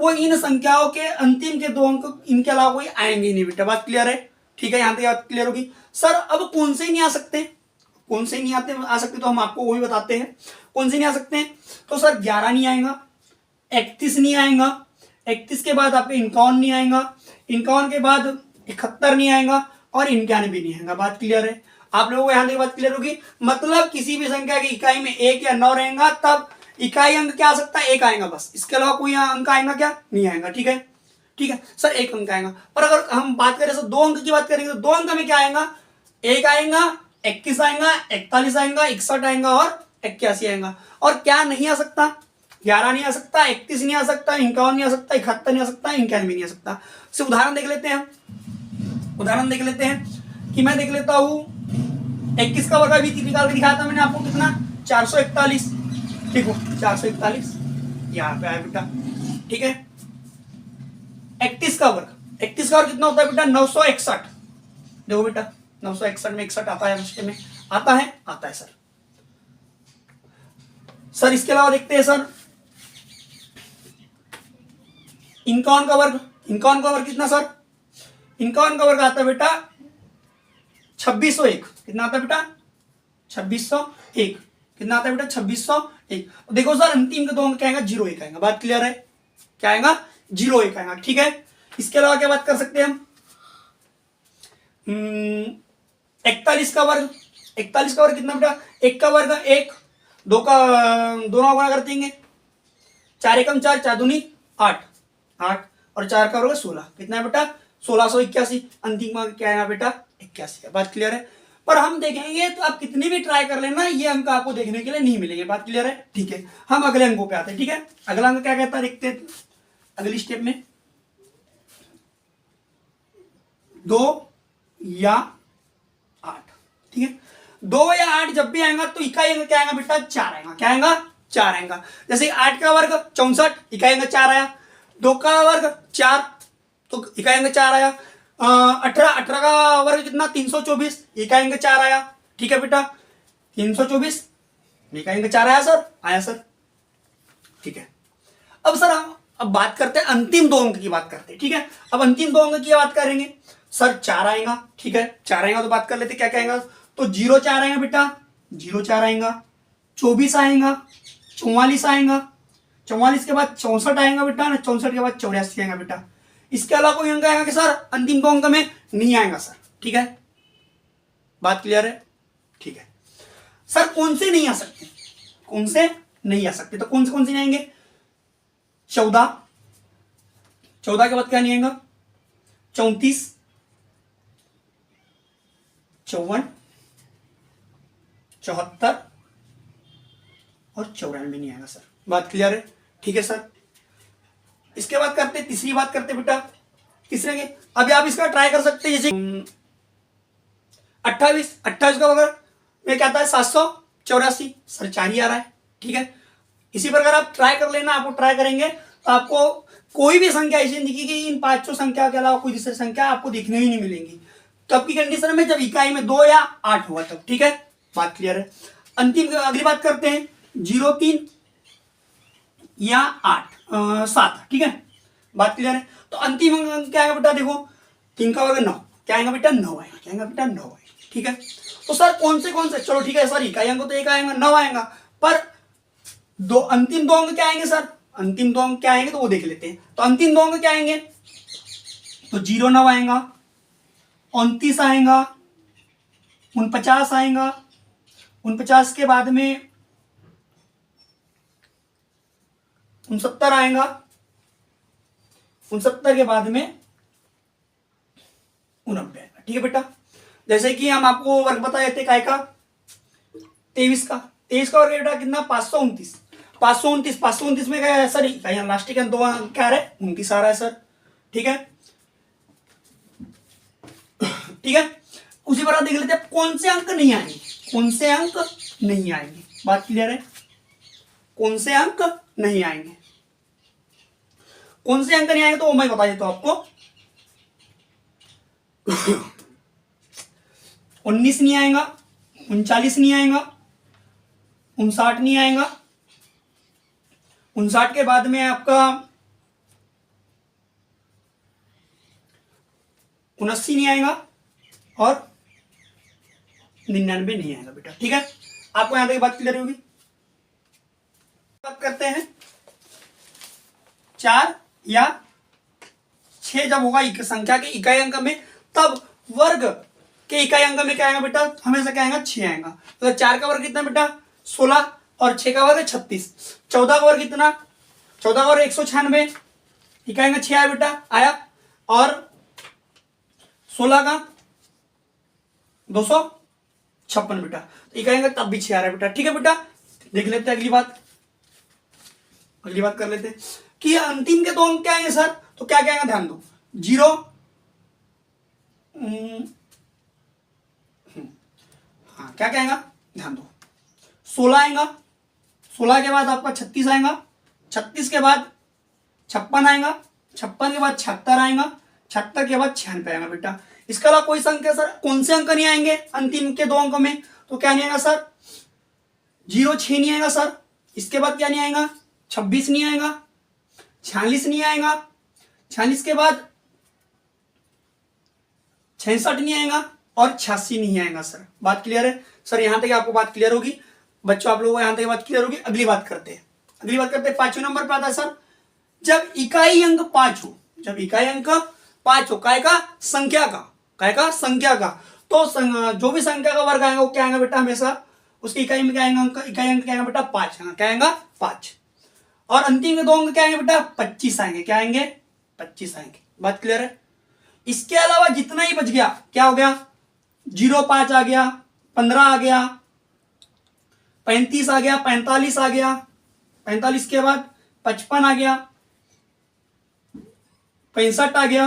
वो इन संख्याओं के अंतिम के 2 अंक इनके अलावा कोई आएंगे ही नहीं बेटा। बात क्लियर है, ठीक है, यहां तक बात क्लियर होगी। सर अब कौन से नहीं आ सकते, कौन से नहीं आ सकते, तो हम आपको वही बताते हैं कौन से नहीं आ सकते हैं। तो सर 11 नहीं आएगा, 31 नहीं आएगा, 31 के बाद आपके 51 नहीं आएगा, 51 के बाद 71 नहीं आएगा और 91 भी नहीं आएगा। बात क्लियर है, आप लोगों को यहां तक बात क्लियर होगी। मतलब किसी भी संख्या की इकाई में 1 या 9 रहेगा तब इकाई अंक क्या आ सकता है, 1 आएगा बस। इसके अलावा कोई अंक आएगा क्या, नहीं आएगा, ठीक है, ठीक है सर, 1 अंक आएगा। पर अगर हम बात करें सर 2 अंक की बात करेंगे तो 2 अंक में क्या आएगा, 1 आएगा, 21 आएगा, 41 आएगा, 61 आएगा और 81 आएगा। और क्या नहीं आ सकता, 11 नहीं आ सकता, 31 नहीं आ सकता, 51 नहीं आ सकता, 71 नहीं आ सकता, 91 नहीं आ सकता। सिर्फ उदाहरण देख लेते हैं, उदाहरण देख लेते हैं कि मैं देख लेता हूं 21 का वर्ग भी निकाल के दिखाया था मैंने आपको, कितना 441, देखो 441 यहाँ पे आया बेटा, ठीक है। 31 का वर्ग, 31 का वर्ग कितना होता है बेटा, 961। देखो बेटा 961 में 61 आता है, मुश्किल में आता है, आता है सर। सर इसके अलावा देखते हैं सर 51 का वर्ग, 51 का वर्ग कितना सर, 51 का वर्ग आता है बेटा 2601। कितना आता है बेटा, 2601। कितना आता है बेटा, 2601। देखो सर अंतिम के 2 अंक क्या आएगा, 01 आएगा। बात क्लियर है, क्या आएगा, 01 आएगा, ठीक है। इसके अलावा क्या बात कर सकते हैं हम, 41 का वर्ग, 41 का वर्ग कितना बेटा, 1 का वर्ग 1, 2 का दोनों गुणा कर देंगे, 4 एकम 4, 4 दूनी 8, 8 और 4 का वर्ग 16। कितना है बेटा, 1681। अंतिम में क्या है बेटा, 81 है। बात क्लियर है। पर हम देखेंगे तो आप कितनी भी ट्राई कर लेना ये अंक आपको देखने के लिए नहीं मिलेंगे। बात क्लियर है, ठीक है। हम अगले अंकों पे आते हैं, ठीक है। अगला अंक क्या कहता है देखते हैं अगली स्टेप में, 2 या 8, ठीक है। 2 या 8 जब भी आएगा तो इकाई अंक क्या आएगा बेटा, 4 आएगा। क्या आएगा, 4 आएगा। जैसे 8 का वर्ग 64, इकाई अंक 4 आया। 2 का वर्ग 4 तो इकाई अंक 4 आया। 18 का वर्ग कितना, 324, इकाई अंक 4 आया, ठीक है बेटा। 324 इकाई अंक 4 आया सर, आया सर, ठीक है। अब सर हम अब बात करते हैं अंतिम 2 अंक की बात करते हैं, ठीक है। अब अंतिम 2 अंक की बात करेंगे सर, 4 आएगा, ठीक है। 4 आएगा तो बात कर लेते क्या क्या आएगा, तो 04 आएगा बेटा, 04 आएगा, 24 आएगा, 44 आएगा, 44 के बाद 64 आएगा बेटा, 64 के बाद 84 आएगा बेटा। इसके अलावा कोई अंक आएगा कि सर, अंतिम 2 अंक में नहीं आएगा सर, ठीक है। बात क्लियर है, ठीक है। सर कौन से नहीं आ सकते, कौन से नहीं आ सकते, तो कौन से नहीं आएंगे, 14, 14 के बाद क्या नहीं आएगा, 34, 54, 74 और 94 नहीं आएगा सर। बात क्लियर है, ठीक है सर। इसके बाद करते तीसरी बात करते बेटा, तीसरे के अभी आप इसका ट्राई कर सकते हैं। जैसे 28, 28 का वर्ग में क्या आता है 784, सर 4 ही आ रहा है। ठीक है, इसी प्रकार आप ट्राई कर लेना, आपको ट्राई करेंगे तो आपको कोई भी संख्या ऐसी नहीं दिखेगी, इन पांचों संख्या के अलावा कोई दूसरी संख्या आपको दिखने ही नहीं मिलेंगी। तब की कंडीशन में जब इकाई में 2 या 8 हुआ तब। ठीक है, बात क्लियर है। अंतिम अगली बात करते हैं 0, 3 या 8, 7। ठीक है, बात क्लियर है। तो अंतिम अंक क्या आएगा बेटा, देखो 3 का वर्ग 9, क्या आएगा बेटा 9 आएगा, क्या आएगा बेटा 9 आएगा। ठीक है, तो सर कौन से चलो ठीक है सर, इकाई अंक तो एक आएगा 9 आएगा, पर अंतिम दो अंक क्या आएंगे सर, अंतिम दो अंक क्या आएंगे तो वो देख लेते हैं। तो अंतिम दो अंक क्या आएंगे, तो 0, 9 आएगा, 29 आएगा, 49 आएगा, 49 के बाद में 69 आएगा, 69 के बाद में 89 आएगा। ठीक है बेटा, जैसे कि हम आपको वर्ग बताए थे काय का 23 का, 23 का वर्ग बेटा कितना 529, 529 में क्या है सर, यहाँ लास्ट का 2 अंक क्या आ रहा है 29 आ रहा है सर। ठीक है, ठीक है, उसी प्रकार देख लेते हैं कौन से अंक नहीं आएंगे, कौन से अंक नहीं आएंगे। बात क्लियर है, कौन से अंक नहीं आएंगे, कौन से अंक नहीं आएंगे तो वो मैं बता देता हूं आपको। 19 नहीं आएगा, 39 नहीं आएगा, 59 नहीं आएगा, 59 के बाद में आपका 79 नहीं आएगा और 99 नहीं आएगा बेटा। ठीक है, आपको यहां तक बात क्लियर होगी। बात करते हैं 4 या 6 जब होगा संख्या के इकाई अंक में, तब वर्ग के इकाई अंक में क्या आएगा बेटा, हमेशा क्या आएगा 6 आएगा। तो 4 का वर्ग कितना बेटा 16 और 6 का वर्ग 36, 14 का वर्ग कितना, 14 का वर्ग 196, इकाई अंक 6 आया बेटा, आया, और 16 का 256 बेटा, तो इकाई अंक तब भी 6 आ रहा है बेटा। ठीक है बेटा, देख लेते हैं अगली बात, अगली बात कर लेते हैं कि अंतिम के दो अंक क्या आएंगे सर, तो क्या क्या आएगा ध्यान दो, 0, हाँ क्या क्या आएगा ध्यान दो, 16 आएगा, 16 के बाद आपका 36 आएगा, 36 के बाद 56 आएगा, 56 के बाद 76 आएगा, 76 के बाद 96 आएगा बेटा। इसके अलावा कोई संख्या सर, कौन से अंक नहीं आएंगे अंतिम के दो अंक में, तो क्या नहीं आएगा सर, 0, 6 नहीं आएगा सर, इसके बाद क्या नहीं आएगा 26 नहीं आएगा, 46 नहीं आएगा, 46 के बाद 66 नहीं आएगा और 86 नहीं आएगा सर। बात क्लियर है सर, यहां तक आपको बात क्लियर होगी बच्चों, आप लोगों को यहां तक बात क्लियर होगी। अगली बात करते हैं, अगली बात करते हैं 5वें नंबर पर आता है सर, जब इकाई अंक 5 हो, जब इकाई अंक 5 हो, काय का संख्या का, काय का संख्या का, तो जो भी संख्या का वर्ग आएगा वो क्या आएगा बेटा, हमेशा उसकी इकाई में क्या आएगा अंक, इकाई अंक क्या आएगा बेटा 5 आएगा, क्या आएगा 5, और अंतिम के दो अंक क्या आएंगे बेटा 25 आएंगे, क्या आएंगे 25 आएंगे। बात क्लियर है। इसके अलावा जितना ही बच गया क्या हो गया, 0, 5 आ गया, 15 आ गया, 35 आ गया, 45 आ गया, 45 के बाद 55 आ गया, 65 आ गया,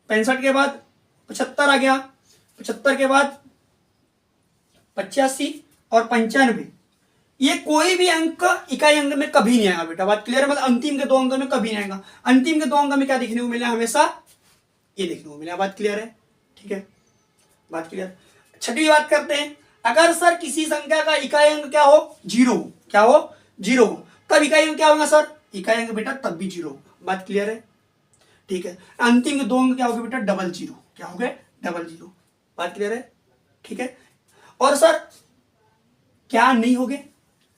65 के बाद 75 आ गया, 75 के बाद 85 और 95, ये कोई भी अंक इकाई अंक में कभी नहीं आएगा बेटा। बात क्लियर है, मतलब अंतिम के दो अंक में कभी नहीं आएगा। अंतिम के दो अंक में क्या देखने को मिला, हमेशा ये देखने को मिला। बात क्लियर है, ठीक है, बात क्लियर। छठी बात करते हैं, अगर सर किसी संख्या का इकाई अंक क्या हो 0, क्या हो 0, तब इकाई अंक क्या होगा सर, इकाई अंक बेटा तब भी 0। बात क्लियर है, ठीक है। अंतिम के दो अंक क्या हो गए बेटा, डबल 0, क्या हो गए डबल 0। बात क्लियर है, ठीक है। और सर क्या नहीं हो गए,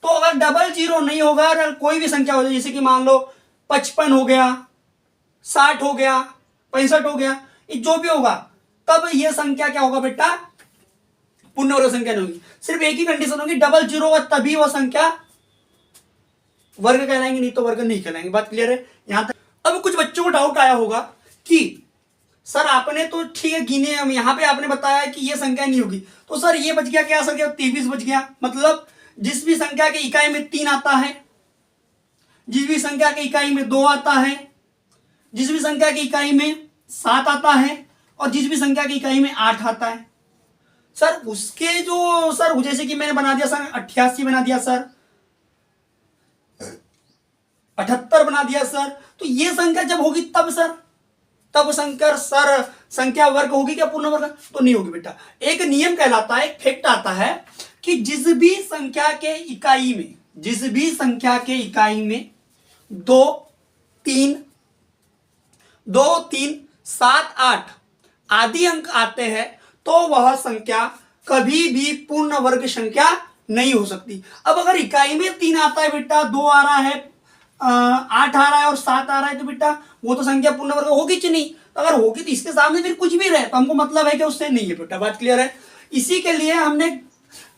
तो अगर डबल 0 नहीं होगा, अगर कोई भी संख्या हो जाए, जैसे कि मान लो 55 हो गया, 60 हो गया, 65 हो गया, जो भी होगा, तब यह संख्या क्या होगा बेटा, पूर्ण वर्ग संख्या नहीं होगी। सिर्फ एक ही कंडीशन होगी, डबल 0 होगा तभी वह संख्या वर्ग कहलाएंगे, नहीं तो वर्ग नहीं कहलाएंगे। बात क्लियर है यहां तक। अब कुछ बच्चों को डाउट आया होगा कि सर आपने तो ठीक है गिने, हम यहां पे आपने बताया कि यह संख्या नहीं होगी, तो सर ये बच गया क्या, संख्या 23 बच गया। मतलब जिस भी संख्या की इकाई में 3 आता है, जिस भी संख्या की इकाई में 2 आता है, जिस भी संख्या की इकाई में 7 आता है, और जिस भी संख्या की इकाई में 8 आता है, सर उसके जो सर जैसे कि मैंने बना दिया सर 88 बना दिया सर, 78 बना दिया सर, तो ये संख्या जब होगी तब सर, तब संकर सर संख्या वर्ग होगी क्या पूर्ण वर्ग? तो नहीं होगी बेटा। एक नियम कहलाता है, एक फैक्ट आता है कि जिस भी संख्या के इकाई में, जिस भी संख्या के इकाई में 2, 3, 7, 8 आदि अंक आते हैं तो वह संख्या कभी भी पूर्ण वर्ग संख्या नहीं हो सकती। अब अगर इकाई में 3 आता है बेटा, 2 आ रहा है, 8 आ रहा है और 7 आ रहा है, तो बेटा वो तो संख्या पूर्ण वर्ग होगी कि नहीं? तो अगर होगी तो इसके सामने फिर कुछ भी रहे तो हमको मतलब है कि उससे नहीं है बेटा। बात क्लियर है? इसी के लिए हमने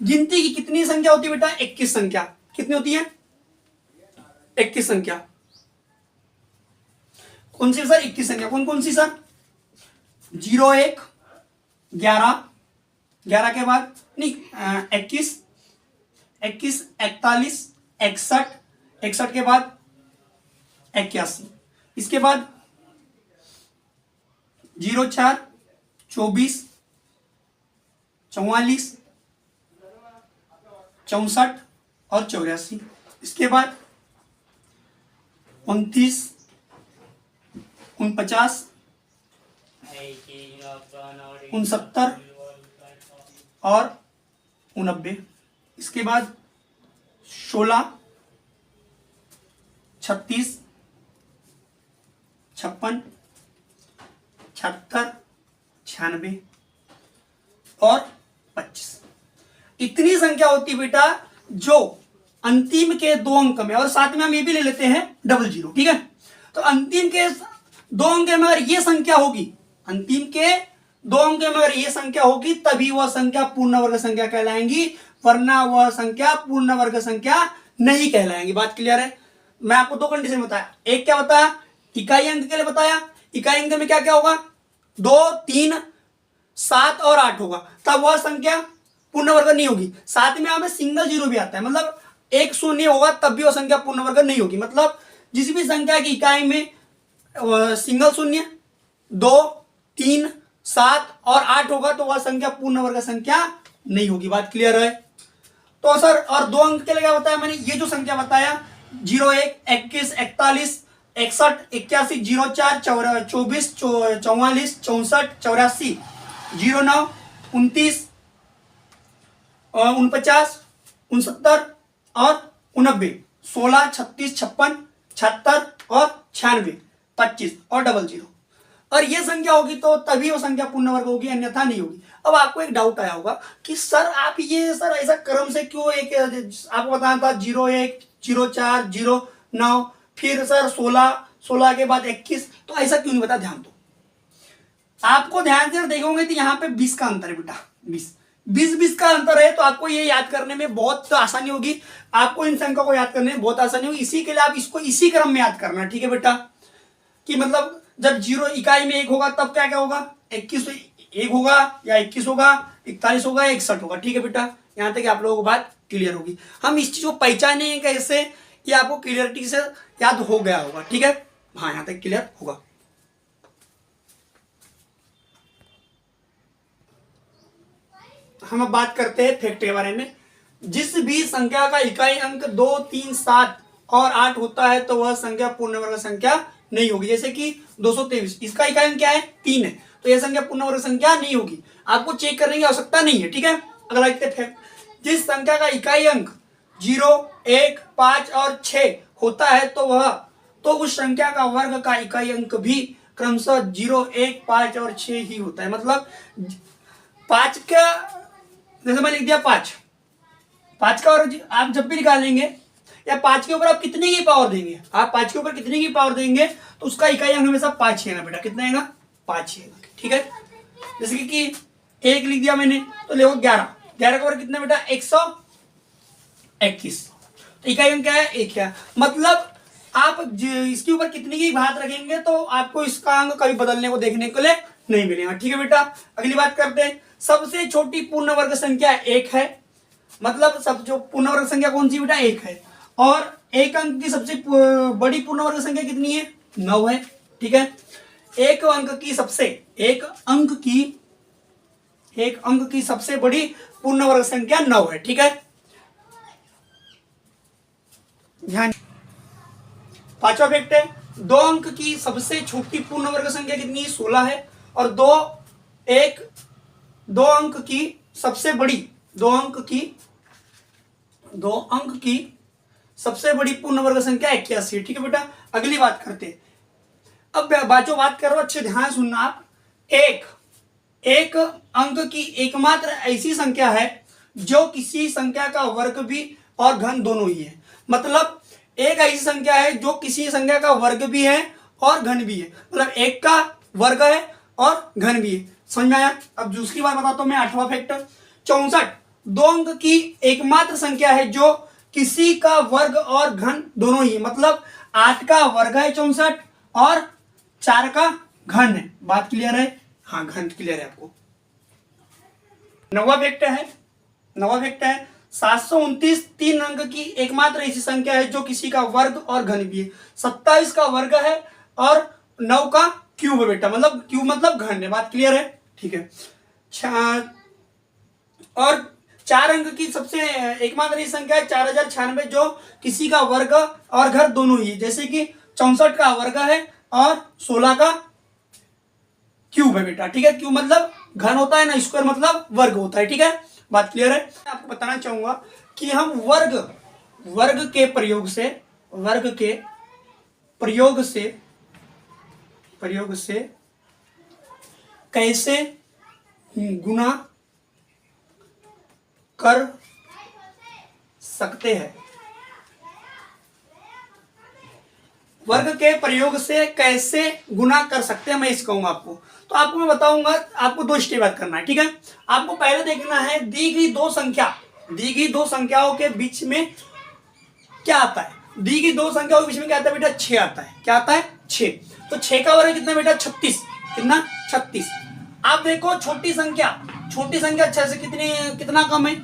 गिनती की कितनी संख्या होती है बेटा? 21 संख्या। कितनी होती है? 21 संख्या। कौन सी सर? 21 संख्या। कौन कौन सी सर? 0, 1, 11, 11 के बाद नहीं 21, 41, 41, 61, 61 के बाद 81, इसके बाद 04, 24, 44, 64 और 84, इसके बाद 29, 49, 69 और 89, इसके बाद 16, 36, 56, 76, 96 और 25। इतनी संख्या होती बेटा जो अंतिम के 2 अंक में, और साथ में हम ये भी ले लेते हैं 00, ठीक है? तो अंतिम के 2 अंक में अगर ये संख्या होगी, अंतिम के 2 अंक में अगर ये संख्या होगी तभी वह संख्या पूर्ण वर्ग संख्या कहलाएंगी, वरना वह संख्या पूर्ण वर्ग संख्या नहीं कहलाएंगी। बात क्लियर है? मैं आपको 2 कंडीशन बताया। एक क्या बताया? इकाई अंक के लिए बताया। इकाई अंक में क्या क्या होगा? 2, 3, 7 और 8 होगा, तब वह संख्या पूर्ण वर्ग नहीं होगी। साथ में हमें सिंगल जीरो भी आता है, मतलब 1 शून्य होगा तब भी वह संख्या पूर्ण वर्ग नहीं होगी। मतलब जिस भी संख्या की इकाई में सिंगल शून्य, 2, 3, 7 और 8 होगा तो वह संख्या पूर्ण वर्ग संख्या नहीं होगी। बात क्लियर है? तो सर और 2 अंक के लिए क्या बताया मैंने? ये जो संख्या बताया 01, 21, 41, 61, 81, 04, 24, 44, 64, 84, 09, 29, 49, 69 और 89, 16, 36, 56, 76 और 96, 25 और 00। और ये संख्या होगी तो तभी वो संख्या पूर्ण वर्ग होगी, अन्यथा नहीं होगी। अब आपको एक डाउट आया होगा कि सर आप ये सर ऐसा क्रम से क्यों, एक आपको बताना था 01, 04, 09, फिर सर 16 के बाद 21, तो ऐसा क्यों नहीं बता? ध्यान दो, आपको ध्यान से देखोगे तो यहाँ पे 20 का अंतर है बेटा, 20 का अंतर है, तो आपको ये याद करने में बहुत आसानी होगी। आपको इन संख्या को याद करने में बहुत आसानी होगी। इसी के लिए आप इसको इसी क्रम में याद करना, ठीक है बेटा? कि मतलब जब 0 इकाई में 1 होगा तब क्या क्या होगा? 21 1 होगा या 21 होगा, 41 होगा या 61 होगा, ठीक है बेटा? यहां तक आप लोगों को बात क्लियर होगी। हम इस चीज को पहचाने कैसे, ये आपको क्लियरिटी से याद हो गया होगा, ठीक है? हाँ, यहां तक क्लियर होगा। हम अब बात करते हैं फैक्ट के बारे में। जिस भी संख्या का इकाई अंक 2, 3, 7 और 8 होता है तो वह संख्या पूर्ण वर्ग संख्या नहीं होगी। जैसे कि 223, इसका इकाई अंक क्या है? 3 है, तो यह संख्या पूर्ण वर्ग संख्या नहीं होगी। आपको चेक करने की आवश्यकता नहीं है, ठीक है? अगला देखते हैं, जिस संख्या का इकाई अंक 0, 1, 5 और 6 होता है तो उस संख्या का वर्ग का इकाई अंक भी क्रमशः 0, 1, 5 और 6 ही होता है। मतलब 5 का, जैसे मैं लिख दिया 5 का, और आप जब भी निकालेंगे या 5 के ऊपर आप कितने की पावर देंगे, आप 5 के ऊपर कितने की पावर देंगे तो उसका इकाई अंक हमेशा 5 है ना बेटा? कितना आएगा? 5 है, ठीक है? जैसे कि 1 लिख दिया मैंने तो ले 11 के ऊपर कितना बेटा? 121, तो इकाई अंक क्या है? 1 है। मतलब आप इसके ऊपर कितनी की घात रखेंगे तो आपको इसका अंक कभी बदलने को देखने को लिए नहीं मिलेगा, ठीक है बेटा? अगली बात करते हैं, सबसे छोटी पूर्ण वर्ग संख्या 1 है। मतलब सब जो पूर्ण वर्ग संख्या कौन सी बेटा? 1 है। और एक अंक की सबसे बड़ी पूर्ण वर्ग संख्या कितनी है? 9 है, ठीक है? एक अंक की एक अंक की सबसे बड़ी पूर्ण वर्ग संख्या 9 है। ठीक है, ध्यान। पांचवा फैक्ट है, 2 अंक की सबसे छोटी पूर्ण वर्ग संख्या कितनी? 16 है। और दो अंक की सबसे बड़ी, दो अंक की सबसे बड़ी पूर्ण वर्ग संख्या 81 है। ठीक है बेटा, अगली बात करते हैं। अब बात कर रहा हूं, अच्छे ध्यान सुनना आप। एक अंक की एकमात्र ऐसी संख्या है जो किसी संख्या का वर्ग भी और घन दोनों ही है। मतलब एक ऐसी संख्या है जो किसी संख्या का वर्ग भी है और घन भी है, मतलब एक का वर्ग है और घन भी है। समझ में आया? अब दूसरी बात बताता हूं मैं, 8वां फैक्टर। 64 2 अंक की एकमात्र संख्या है जो किसी का वर्ग और घन दोनों ही है। मतलब 8 का वर्ग है 64 और 4 का घन है। बात क्लियर है? हाँ, घन क्लियर है आपको। 9वां फैक्ट है 729 3 अंक की एकमात्र ऐसी संख्या है जो किसी का वर्ग और घन भी है। 27 का वर्ग है और 9 का क्यूब है बेटा, मतलब क्यूब मतलब घन है। बात क्लियर है? ठीक है। और 4 अंक की सबसे एकमात्र ऐसी संख्या है 4096 जो किसी का वर्ग और घर दोनों ही है। जैसे कि 64 का वर्ग है और 16 का क्यूब है बेटा। ठीक है, क्यूब मतलब घन होता है ना, स्क्वायर मतलब वर्ग होता है। ठीक है, बात क्लियर है? आपको बताना चाहूंगा कि हम वर्ग के प्रयोग से कैसे गुना कर सकते हैं। वर्ग के प्रयोग से कैसे गुना कर सकते हैं, मैं इस कहूंगा आपको। तो आपको मैं बताऊंगा, आपको 2 स्टेप बात करना है। ठीक है, आपको पहले देखना है दी गई दो संख्याओं के बीच में क्या आता है। दी गई 2 संख्याओं के बीच में क्या आता है बेटा? 6 आता है। क्या आता है? 6। तो 6 का वर्ग कितना बेटा? 36। कितना? 36। आप देखो, छोटी संख्या 6 से कितना कम है?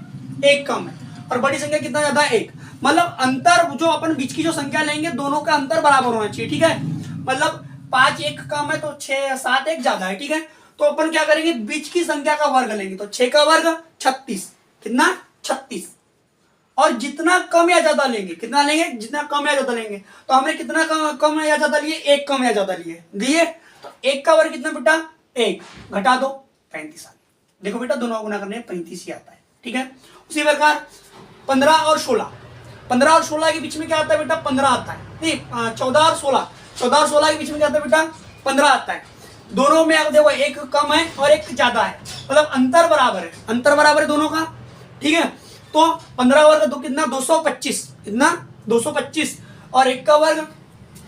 1 कम है। और बड़ी संख्या कितना ज्यादा है? 1। मतलब अंतर जो अपन बीच की जो संख्या लेंगे दोनों का अंतर बराबर होना चाहिए। ठीक है, मतलब 5 1 कम है तो 6 7 1 ज्यादा है। ठीक है, तो अपन क्या करेंगे? बीच की संख्या का वर्ग लेंगे। तो 6 का वर्ग 36। कितना? 36। और जितना कम या ज्यादा लेंगे, कितना लेंगे? जितना कम या ज्यादा लेंगे। तो हमने कितना कम या ज्यादा लिए? 1 कम या ज्यादा लिए। तो 1 का वर्ग कितना बेटा? 1 घटा दो 35 आ गया। देखो बेटा, दोनों का गुना करने 35 ही आता है। ठीक है, उसी प्रकार 15 और 16 के बीच में क्या आता है बेटा? 15 आता है। नहीं, 14 और 16 के बीच में क्या आता है बेटा? 15 आता है। दोनों में अगर देखो, 1 कम है और 1 ज्यादा है, मतलब अंतर बराबर है दोनों का। ठीक है, तो 15 वर्ग 2 कितना? 225। कितना? 225। और 1 का वर्ग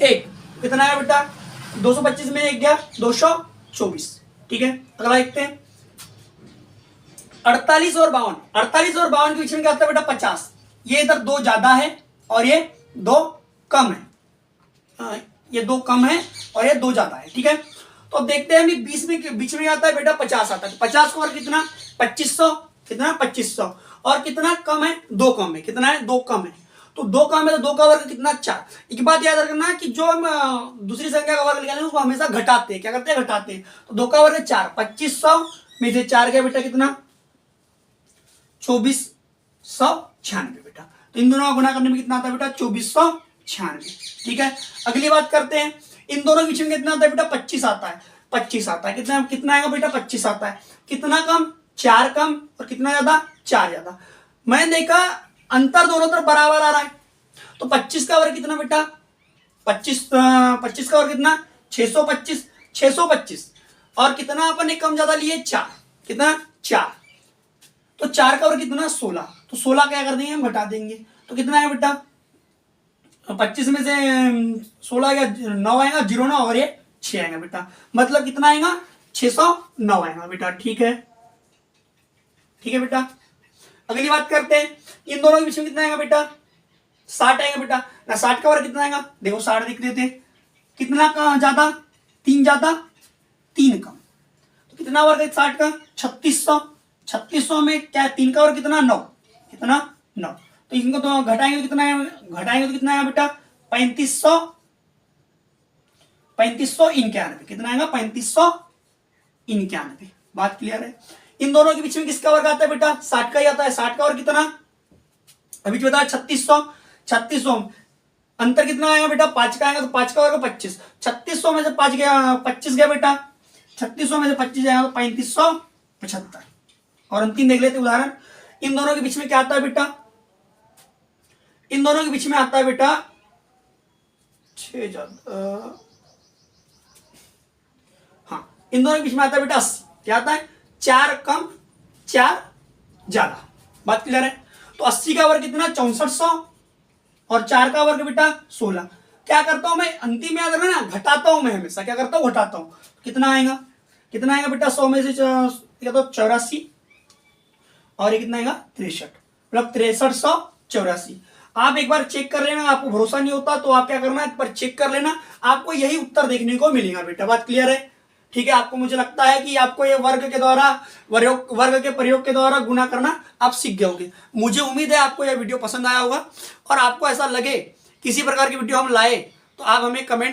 1 कितना है बेटा? 225 में 1 गया 224। ठीक है, अगला देखते हैं 48 और 52 के बीच में क्या आता है बेटा? 50। ये इधर 2 ज्यादा है और ये 2 कम है। ये 2 कम है और ये 2 ज्यादा है। ठीक है, तो अब देखते हैं हम बीच में आता है बेटा? 50 आता है। 50 का वर्ग कितना? 2500। कितना? 2500। और कितना कम है? 2 कम है। कितना है? 2 कम है। तो 2 कम है तो 2 का वर्ग कितना? 4। एक बात याद रखना कि जो हम दूसरी संख्या का वर्ग निकालेंगे उसको हमेशा घटाते हैं। क्या करते हैं? घटाते हैं। तो 2 का वर्ग 4। 2500 में से 4 गया बेटा कितना? 2496 बेटा। तो इन दोनों का गुना करने में कितना आता है बेटा? 2496। ठीक है, अगली बात करते हैं। इन दोनों के बीच में कितना आता है बेटा? 25 आता है। 25 आता है। कितना आएगा बेटा? 25 आता है। कितना कम? 4 कम। और कितना ज्यादा? 4 ज्यादा। मैंने देखा अंतर दोनों तरफ बराबर आ रहा है। तो 25 का वर्ग कितना बेटा? 25 का वर्ग कितना? 625। और कितना अपन ने कम ज्यादा लिए? 4। कितना? 4। तो 4 का वर्ग कितना? 16। तो 16 क्या कर देंगे? हम घटा देंगे। तो कितना है बेटा? 25 में से 16 आएगा 9 आएगा, 0 9 और ये 6 आएगा बेटा। मतलब कितना आएगा? 609 आएगा बेटा। ठीक है बेटा, अगली बात करते हैं। इन दोनों के बीच में कितना आएगा बेटा? 60 आएगा बेटा ना। 60 का वर्ग कितना आएगा? देखो 60 लिख देते। कितना का ज्यादा? 3 ज्यादा 3 कम। तो कितना वर्ग है 60 का? 3600। 3600 में क्या? 3 का वर्ग कितना? 9। कितना? 9। तो इनको तो घटाएंगे तो कितना है? घटाएंगे तो कितना है बेटा? 3591। कितना आएगा? 3591। बात क्लियर है? इन दोनों के बीच में किसका वर्ग आता है बेटा? 60 का ही आता है। 60 का वर्ग कितना? अभी जो बताया 3600। 3600 अंतर कितना आएगा बेटा? 5 का आएगा, तो 5 का वर्ग 25। 3600 में से 5 गया, 25 गया बेटा। 3600 में से 25 जाएगा तो 3575। और अंतिम देख लेते उदाहरण। इन दोनों के बीच में क्या आता है बेटा? इन दोनों के बीच में आता है बेटा 6000। हाँ, इन दोनों के बीच में आता है बेटा 80। क्या आता है? 4 कम 4 ज्यादा। बात क्लियर है? तो 80 का वर्ग कितना? 6400 और 4 का वर्ग बेटा 16। क्या करता हूं मैं? अंतिम याद रखना, घटाता हूं मैं हमेशा। क्या करता हूं? घटाता हूं। कितना आएगा? कितना आएगा बेटा? 100 में से तो 84 और ये कितना आएगा? 63। मतलब 6384। आप एक बार चेक कर लेना, आपको भरोसा नहीं होता तो आप क्या करना, एक बार चेक कर लेना, आपको यही उत्तर देखने को मिलेगा बेटा। बात क्लियर है? ठीक है, आपको मुझे लगता है कि आपको ये वर्ग के द्वारा वर्ग के प्रयोग के द्वारा गुना करना आप सीख गए होंगे। मुझे उम्मीद है आपको यह वीडियो पसंद आया होगा, और आपको ऐसा लगे किसी प्रकार की वीडियो हम लाए तो आप हमें कमेंट